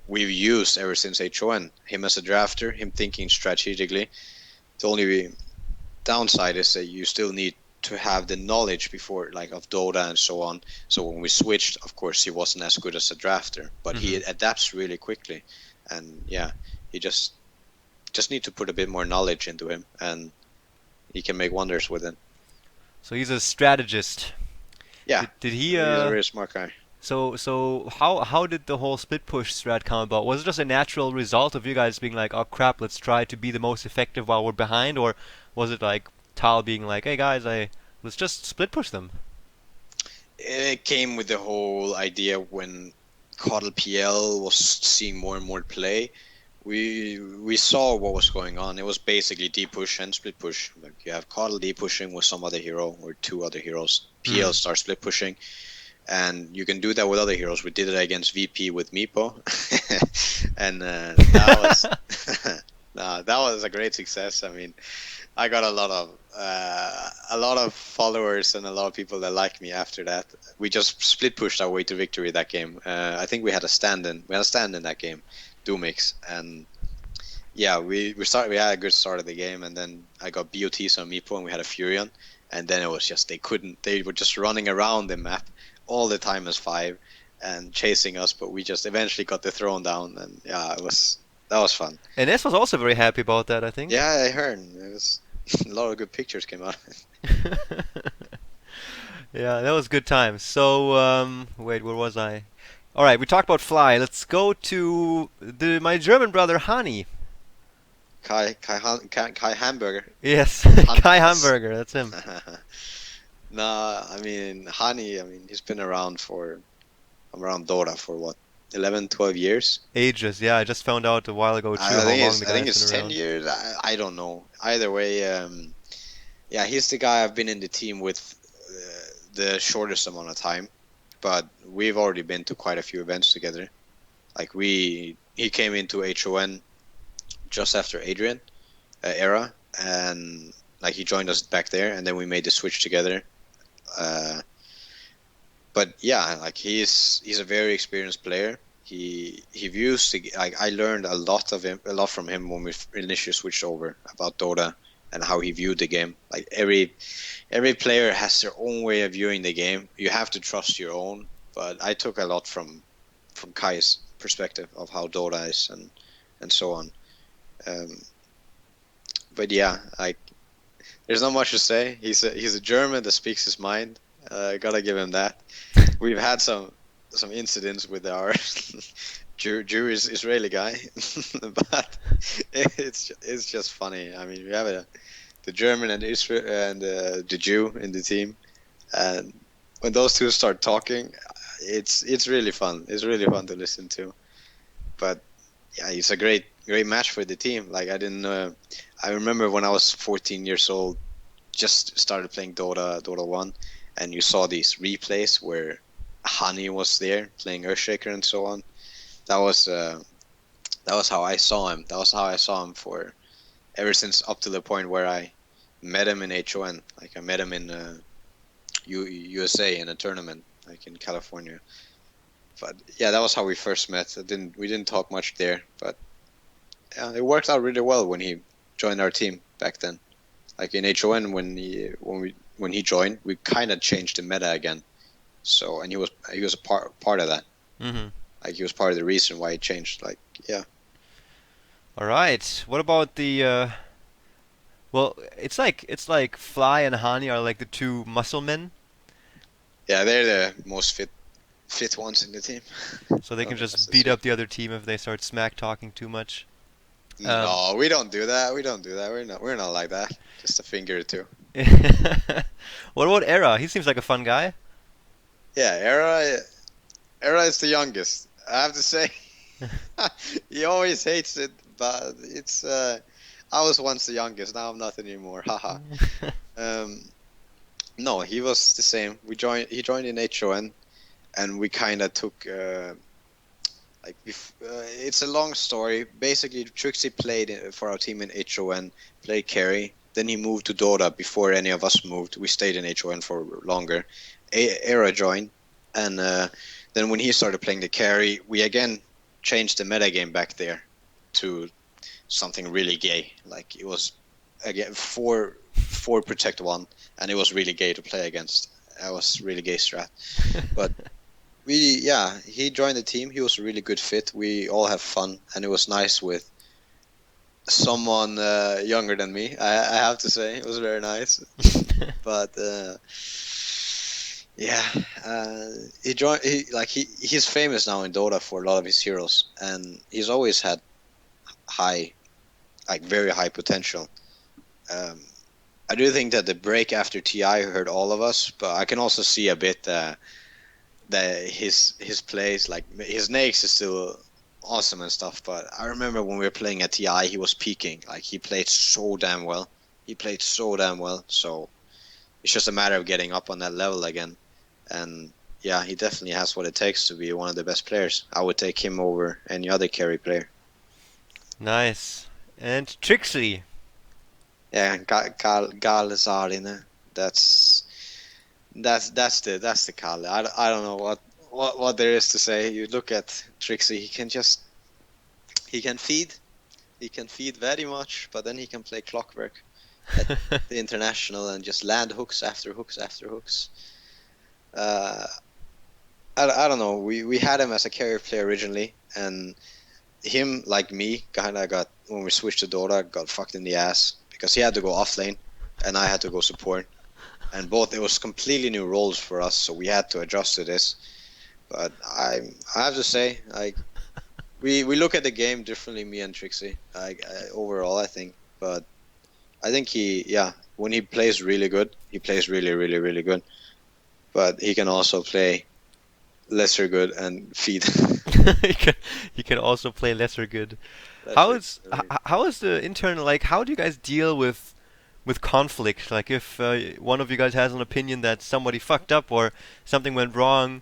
we've used ever since HON. Him as a drafter, him thinking strategically. The only downside is that you still need to have the knowledge before, like of Dota and so on. So when we switched, of course, he wasn't as good as a drafter, but he Hmm. adapts really quickly. And yeah, he just need to put a bit more knowledge into him, and he can make wonders with it. So he's a strategist. Yeah, Did he he's a really smart guy. so how did the whole split push strat come about? Was it just a natural result of you guys being like, oh crap, let's try to be the most effective while we're behind, or was it like Tal being like, hey guys, I let's just split push them? It came with the whole idea when Coddle PL was seeing more and more play. We saw what was going on. It was basically D push and split push. Like you have Coddle D pushing with some other hero or two other heroes. PL Hmm. starts split pushing, and you can do that with other heroes. We did it against VP with Meepo, and that was nah, that was a great success. I mean, I got a lot of followers and a lot of people that like me after that. We just split pushed our way to victory that game. I think we had a stand in. We had a stand in that game, Doomix, and yeah, we had a good start of the game, and then I got BOTs on Meepo, and we had a Furion, and then it was just they were just running around the map all the time as five and chasing us, but we just eventually got the throne down, and yeah, that was fun. And S was also very happy about that, I think. Yeah, I heard it was a lot of good pictures came out. Yeah, that was good times. So, wait, where was I? All right, we talked about Fly. Let's go to my German brother Hani. Kai Hamburger. Yes, Kai Hans. Hamburger. That's him. Nah, I mean Hani. I mean he's been around Dota for what 11, 12 years. Ages. Yeah, I just found out a while ago too how long the I think guy's been it's 10 around. years. I don't know. Either way, yeah, he's the guy I've been in the team with the shortest amount of time, but we've already been to quite a few events together. Like he came into HON just after Adrian era, and like he joined us back there, and then we made the switch together. Uh, but yeah, like he's a very experienced player. He views like I learned a lot from him when we initially switched over about Dota and how he viewed the game. Like every player has their own way of viewing the game. You have to trust your own. But I took a lot from Kai's perspective of how Dota is and so on. Um, but yeah, like there's not much to say. He's a German that speaks his mind. Gotta give him that. We've had some incidents with our Jewish Israeli guy, but it's just funny. I mean, we have the German and Israel and the Jew in the team, and when those two start talking, it's really fun. It's really fun to listen to. But yeah, it's a great match for the team. Like I didn't. I remember when I was 14 years old, just started playing Dota 1, and you saw these replays where Honey was there playing Earthshaker and so on. That was how I saw him. That was how I saw him for ever since up to the point where I met him in HON. Like I met him in USA in a tournament, like in California. But yeah, that was how we first met. We didn't talk much there, but yeah, it worked out really well when he joined our team back then. Like in HON when when he joined, we kind of changed the meta again. So, and he was a part of that. Mm-hmm. Like he was part of the reason why it changed. Like, yeah, All right. What about the well, it's like Fly and Hani are like the two muscle men, yeah, they're the most fit ones in the team. so they I can think that's just the beat truth. up the other team if they start smack talking too much. Um, No, we don't do that. We don't do that. We're not like that. Just a finger or two. what about Era? He seems like a fun guy. Yeah, Era is the youngest. I have to say, he always hates it, but it's I was once the youngest. Now I'm not anymore. Haha. Um, no, he was the same. He joined in HON, and we kind of took it's a long story. Basically, Trixie played for our team in HON, played carry. Then he moved to Dota before any of us moved. We stayed in HON for longer. Era joined, and then when he started playing the carry, we again changed the meta game back there to something really gay. Like it was again four protect one, and it was really gay to play against. That was really gay strat. But he joined the team. He was a really good fit. We all have fun, and it was nice with someone younger than me. I have to say, it was very nice. But yeah, he joined. He's famous now in Dota for a lot of his heroes, and he's always had high, like very high potential. Um, I do think that the break after TI hurt all of us, but I can also see a bit that his plays, like his nakes is still awesome and stuff, but I remember when we were playing at TI, he was peaking. Like he played so damn well. He played so damn well. So it's just a matter of getting up on that level again. And yeah, he definitely has what it takes to be one of the best players. I would take him over any other carry player. Nice. And Trixie. Yeah, Galazarine. That's that's the Kale. I don't know what there is to say. You look at Trixie, he can feed. He can feed very much, but then he can play clockwork at the international and just land hooks after hooks after hooks. Uh, I don't know. We had him as a carrier player originally, and him, like me, kind of got, when we switched to Dota, got fucked in the ass because he had to go off lane and I had to go support. And both, it was completely new roles for us, so we had to adjust to this. But I have to say, like, we look at the game differently, me and Trixie. Overall, I think, but I think when he plays really good, he plays really, really, really good. But he can also play lesser good and feed you can you can also play lesser good. How lesser. is how is the internal, like how do you guys deal with conflict? Like if one of you guys has an opinion that somebody fucked up or something went wrong,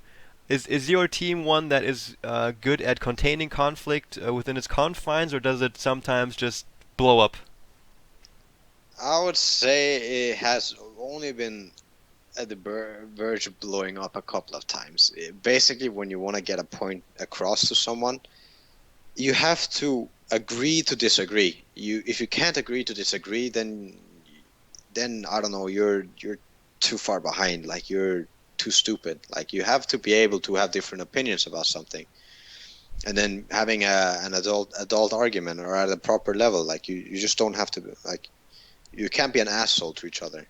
is your team one that is good at containing conflict within its confines, or does it sometimes just blow up? I would say it has only been at the verge of blowing up a couple of times. Basically, when you want to get a point across to someone, you have to agree to disagree. If you can't agree to disagree, then I don't know, you're too far behind. Like you're too stupid. Like you have to be able to have different opinions about something, and then having an adult argument or at a proper level. Like you just don't have to, like, you can't be an asshole to each other.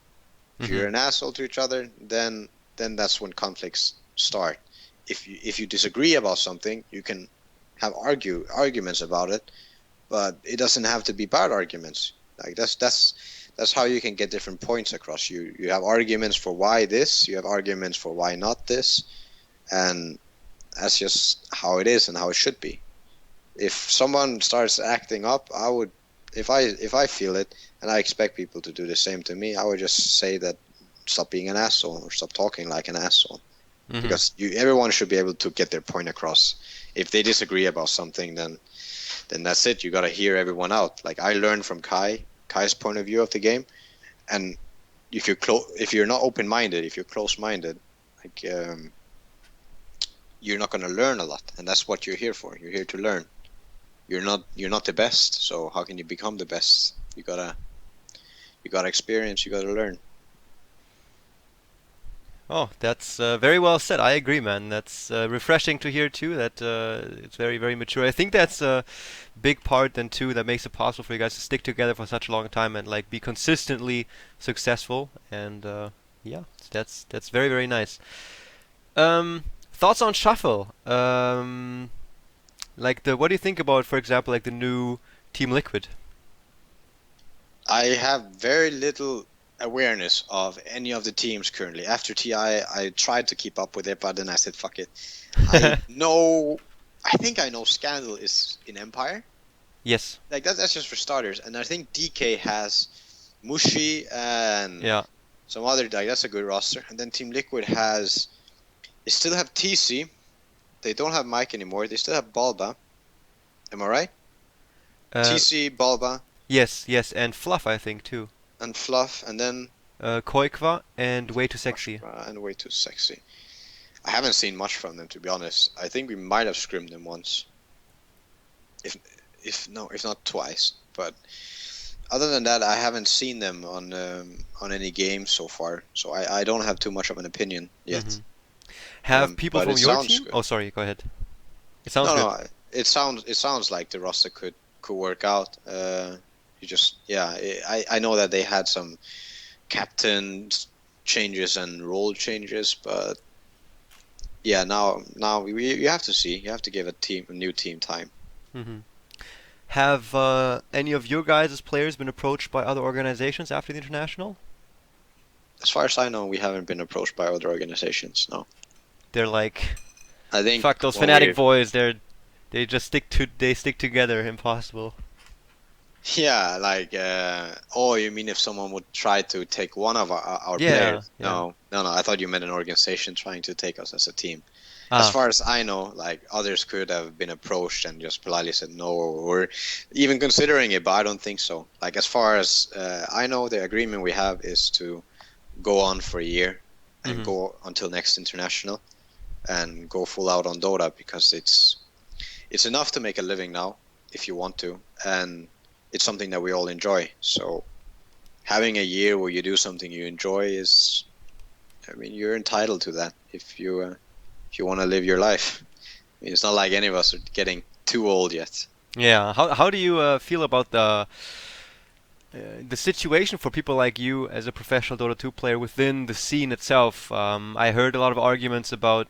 If Mm-hmm. you're an asshole to each other, then that's when conflicts start. If you disagree about something, you can have arguments about it, but it doesn't have to be bad arguments. Like that's how you can get different points across. You have arguments for why this, you have arguments for why not this, and that's just how it is and how it should be. If someone starts acting up, if I feel it, and I expect people to do the same to me, I would just say that stop being an asshole or stop talking like an asshole. Mm-hmm. Because everyone should be able to get their point across. If they disagree about something, then that's it. You gotta hear everyone out. Like I learned from Kai's point of view of the game, and if you're not open minded, if you're close minded, like you're not gonna learn a lot, and that's what you're here for. You're here to learn. You're not the best, so how can you become the best? You gotta experience. You gotta learn. Oh, that's very well said. I agree, man. That's refreshing to hear too. That it's very, very mature. I think that's a big part then too that makes it possible for you guys to stick together for such a long time and like be consistently successful. And yeah, that's very, very nice. Thoughts on Shuffle? Like the what do you think about, for example, like the new Team Liquid? I have very little awareness of any of the teams currently. After TI, I tried to keep up with it, but then I said, fuck it. I know, I think I know Scandal is in Empire. Yes. Like that's just for starters. And I think DK has Mushi and Yeah. some other, like that's a good roster. And then Team Liquid has, they still have TC. They don't have Mike anymore. They still have Balba. Am I right? Uh, TC, Balba, yes, yes, and Fluff, I think too. and Fluff, and then Koikva and Way Too Sexy. and Way Too Sexy. I haven't seen much from them, to be honest. I think we might have scrimmed them once, if if not twice. But other than that, I haven't seen them on any games so far. So I don't have too much of an opinion Hmm. yet. Have people But from it your sounds team? good. Oh, sorry, go ahead. It sounds No, good. no, it sounds like the roster could work out. You just yeah, I know that they had some captain changes and role changes, but yeah, now you have to see. You have to give a new team time. Hmm. Have any of your guys as players been approached by other organizations after the international? As far as I know, we haven't been approached by other organizations. No, They're like, I think fuck those when Fnatic we boys. They just stick together. Impossible. yeah, like oh, you mean if someone would try to take one of our Yeah, players? yeah. No. I thought you meant an organization trying to take us as a team. As Ah. far as I know, like others could have been approached and just politely said no, or even considering it, but I don't think so. Like as far as I know, the agreement we have is to go on for a year and Hmm. go until next international and go full out on Dota because it's enough to make a living now if you want to, and it's something that we all enjoy. So having a year where you do something you enjoy is, I mean, you're entitled to that if you want to live your life. I mean, it's not like any of us are getting too old yet. Yeah. How do you feel about the situation for people like you as a professional Dota 2 player within the scene itself? I heard a lot of arguments about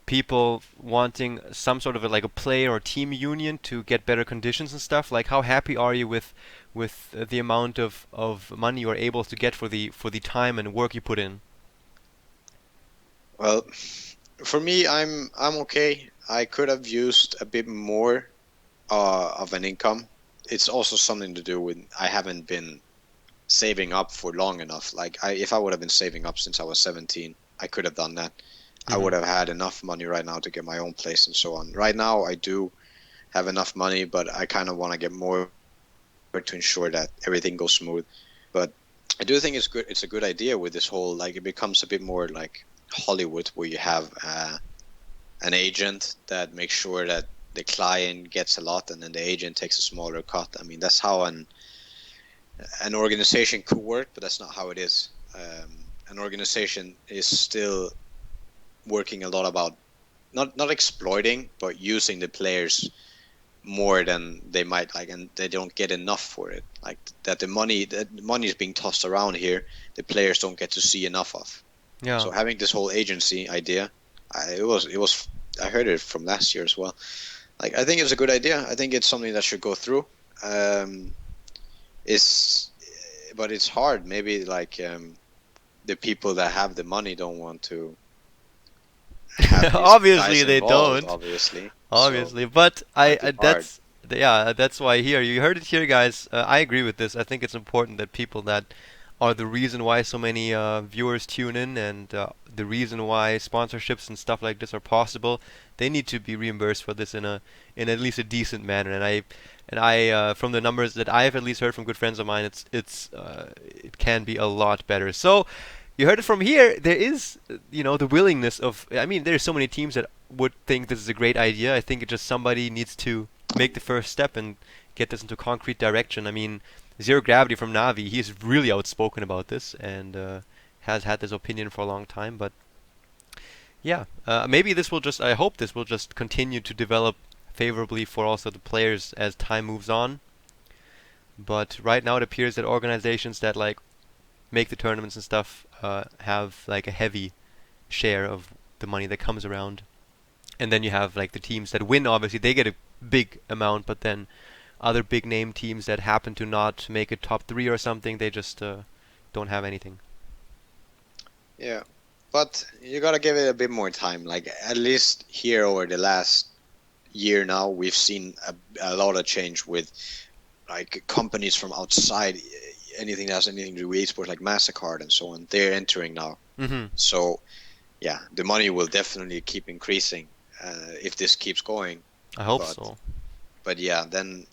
people wanting some sort of like a player or team union to get better conditions and stuff. Like, how happy are you with the amount of money you are able to get for the time and work you put in? Well, for me, I'm okay. I could have used a bit more of an income. It's also something to do with I haven't been saving up for long enough. Like if I would have been saving up since I was 17, I could have done that. I Hmm. would have had enough money right now to get my own place and so on. Right now, I do have enough money, but I kind of want to get more to ensure that everything goes smooth. But I do think it's good. It's a good idea with this whole like it becomes a bit more like Hollywood, where you have an agent that makes sure that the client gets a lot, and then the agent takes a smaller cut. I mean, that's how an organization could work, but that's not how it is. An organization is still working a lot about not exploiting, but using the players more than they might like, and they don't get enough for it. Like that the money is being tossed around here, the players don't get to see enough of. Yeah. So having this whole agency idea, it was I heard it from last year as well. Like I think it's a good idea. I think it's something that should go through. Um, it's but it's hard. Maybe like the people that have the money don't want to have these Obviously guys they involved, don't. obviously. So Obviously, but might be hard. that's why here you heard it here, guys. I agree with this. I think it's important that people that are the reason why so many viewers tune in and the reason why sponsorships and stuff like this are possible, they need to be reimbursed for this in at least a decent manner. And I from the numbers that I've at least heard from good friends of mine, it can be a lot better. So you heard it from here. There is, the willingness of. I mean, there's so many teams that would think this is a great idea. I think it just somebody needs to make the first step and get this into concrete direction. I mean, Zero Gravity from Navi, he's really outspoken about this, and has had this opinion for a long time, but yeah, maybe this will just. I hope this will just continue to develop favorably for also the players as time moves on. But right now it appears that organizations that like make the tournaments and stuff have like a heavy share of the money that comes around. And then you have like the teams that win, obviously they get a big amount, but then other big name teams that happen to not make a top 3 or something, they just don't have anything. Yeah, but you gotta give it a bit more time. Like at least here over the last year now, we've seen a lot of change with like companies from outside, anything that has anything to do with esports, like Mastercard and so on. They're entering now. Mm-hmm. So yeah, the money will definitely keep increasing if this keeps going. I hope But so. but yeah, then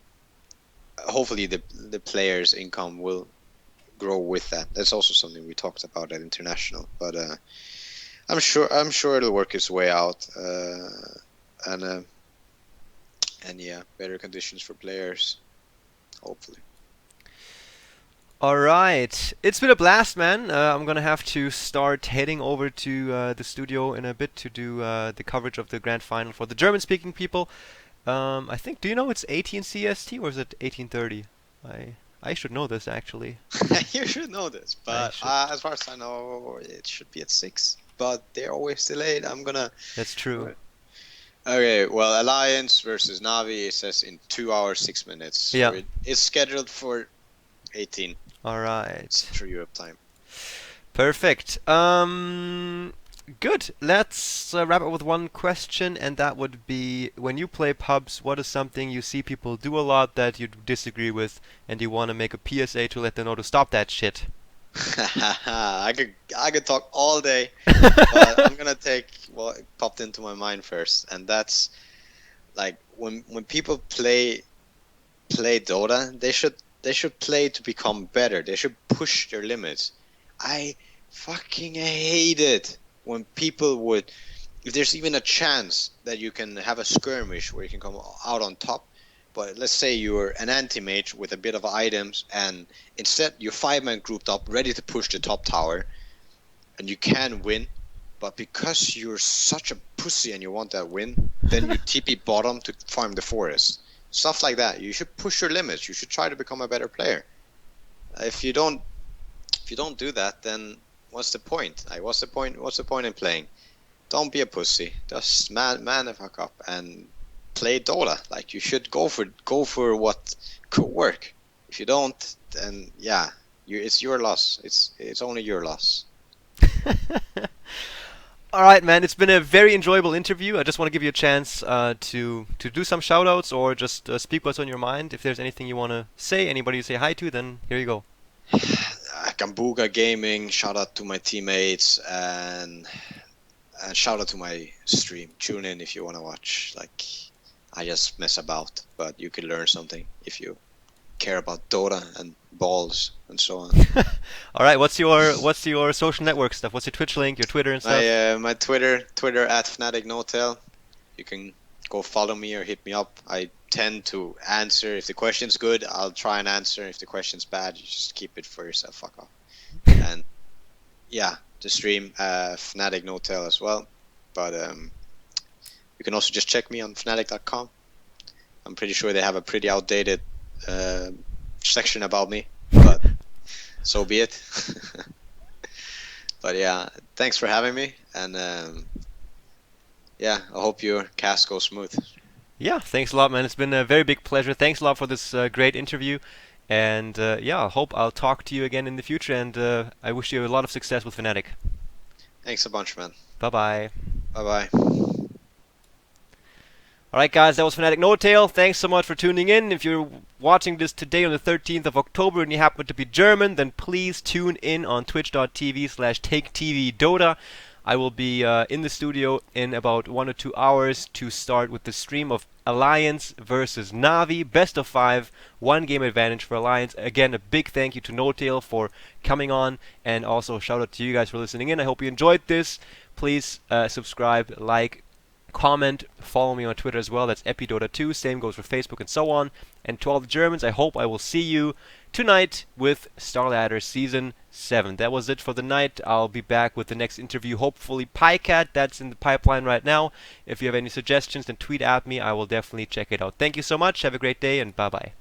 hopefully the players' income will grow with that. That's also something we talked about at international. But I'm sure it'll work its way out. And and yeah, better conditions for players, hopefully. All right, it's been a blast, man. I'm gonna have to start heading over to the studio in a bit to do the coverage of the grand final for the German-speaking people. I think. Do you know it's 18 CST or is it 1830? I should know this actually. You should know this, I but should. as far as I know, it should be at 6. But they're always delayed. That's true. Okay, well, Alliance versus Navi, it says in 2 hours 6 minutes, so Yeah. it is scheduled for 18 All right. Central Europe time. Perfect. Good. Let's wrap up with one question, and that would be: when you play pubs, what is something you see people do a lot that you disagree with, and you want to make a PSA to let them know to stop that shit? I could talk all day, but I'm gonna take what popped into my mind first, and that's like when people play Dota, they should play to become better. They should push their limits. I fucking hate it when people would, if there's even a chance that you can have a skirmish where you can come out on top, but let's say you're an anti-mage with a bit of items, and instead you're 5-man grouped up, ready to push the top tower, and you can win, but because you're such a pussy and you want that win, then you TP bottom to farm the forest. Stuff like that. You should push your limits. You should try to become a better player. If you don't do that, then what's the point? Like, what's the point? What's the point in playing? Don't be a pussy. Just man the fuck up and play Dota. Like, you should go for what could work. If you don't, then yeah, it's your loss. It's only your loss. All right, man. It's been a very enjoyable interview. I just want to give you a chance to do some shoutouts or just speak what's on your mind. If there's anything you want to say, anybody you say hi to, then here you go. Gambuga Gaming, shout out to my teammates, and shout out to my stream. Tune in if you want to watch. Like, I just mess about, but you can learn something if you care about Dota and balls and so on. All right. What's your social network stuff? What's your Twitch link, your Twitter and stuff? My Twitter at Fnatic.N0tail. You can go follow me or hit me up. I tend to answer. If the question's good, I'll try and answer. If the question's bad, you just keep it for yourself. Fuck off. And yeah, the stream Fnatic.N0tail as well. But you can also just check me on Fnatic.com. I'm pretty sure they have a pretty outdated section about me, but so be it. But yeah, thanks for having me, and yeah, I hope your cast goes smooth. Yeah, thanks a lot, man. It's been a very big pleasure. Thanks a lot for this great interview. And yeah, I hope I'll talk to you again in the future. And I wish you a lot of success with Fnatic. Thanks a bunch, man. Bye bye. Bye bye. Alright, guys, that was Fnatic.N0tail. Thanks so much for tuning in. If you're watching this today on the 13th of October and you happen to be German, then please tune in on twitch.tv/TakeTVDota. I will be in the studio in about 1 or 2 hours to start with the stream of Alliance versus Navi. Best of 5, 1 game advantage for Alliance. Again, a big thank you to N0tail for coming on, and also shout out to you guys for listening in. I hope you enjoyed this. Please subscribe, like, comment, follow me on Twitter as well. That's Epi.Dota2. Same goes for Facebook and so on. And to all the Germans, I hope I will see you tonight with Starladder Season 7. That was it for the night. I'll be back with the next interview, hopefully PyCat. That's in the pipeline right now. If you have any suggestions, then tweet at me. I will definitely check it out. Thank you so much. Have a great day, and bye-bye.